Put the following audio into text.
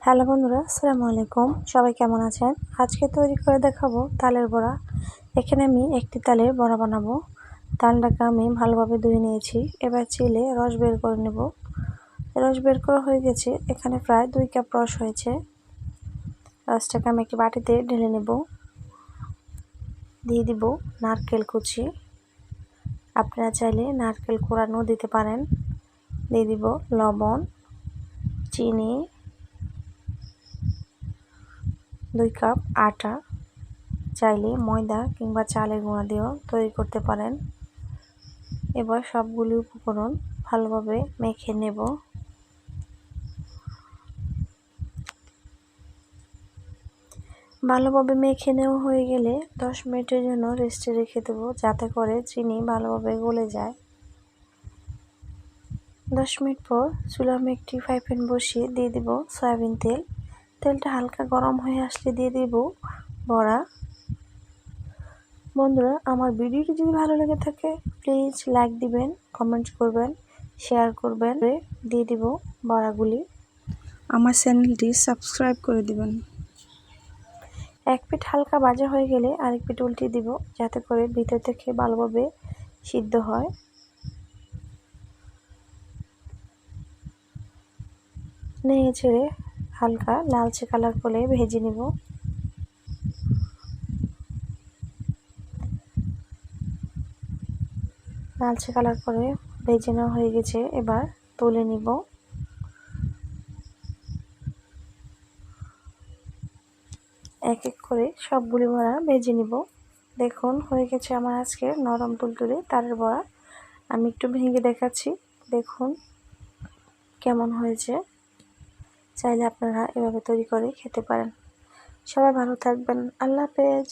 Hello বন্ধুরা, আসসালামু আলাইকুম। সবাই কেমন আছেন? আজকে তৈরি করে দেখাবো তালের বড়া। এখানে আমি একটি তালের বড়া বানাবো। তালটাকে আমি ভালোভাবে ধুয়ে নিয়েছি। এবার চিলে রস বের করে নেব। রস বের করা হয়ে গেছে। এখানে প্রায় 2 কাপ রস হয়েছে। রসটাকে আমি একটি বাটিতে ঢেলে নেব। দিয়ে দিব নারকেল কুচি। আপনারা চাইলে নারকেল কোড়ানো দিতে পারেন। দিয়ে দিব লবণ, চিনি, 2 কাপ আটা। চাইলে ময়দা কিংবা চালের গুঁড়া দিয়েও তৈরি করতে পারেন। এবার সবগুলি উপকরণ ভালোভাবে মেখে নেব। ভালোভাবে মেখে নেওয়া হয়ে গেলে 10 মিনিটের জন্য রেস্টে রেখে দেব, যাতে করে চিনি ভালোভাবে গলে যায়। 10 মিনিট পর চুলায় আমি একটি ফ্রাই প্যান বসিয়ে দিয়ে দিব সয়াবিন তেল। তেলটা হালকা গরম হয়ে আসলে দিয়ে দিব বড়া। বন্ধুরা, আমার ভিডিওটি যদি ভালো লেগে থাকে প্লিজ লাইক দিবেন, কমেন্ট করবেন, শেয়ার করবেন। দিয়ে দিব বড়াগুলি। আমার চ্যানেলটি সাবস্ক্রাইব করে দিবেন। এক পিঠ হালকা ভাজা হয়ে গেলে আরেক পিঠ উল্টে দিব, যাতে করে ভিতর থেকে ভালোভাবে সিদ্ধ হয়। নেড়ে ছেড়ে হালকা লালচে কালার করে ভেজে নিব। লালচে কালার করে ভেজে নেওয়া হয়ে গেছে। এবার তুলে নিব। এক এক করে সবগুলি বড়া ভেজে নিব। দেখুন হয়ে গেছে আমার আজকে নরম তুলতুলে তালের বড়া। আমি একটু ভেঙে দেখাচ্ছি, দেখুন কেমন হয়েছে। চাইলে আপনারা এভাবে তৈরি করে খেতে পারেন। সবাই ভালো থাকবেন। আল্লাহ হাফেজ।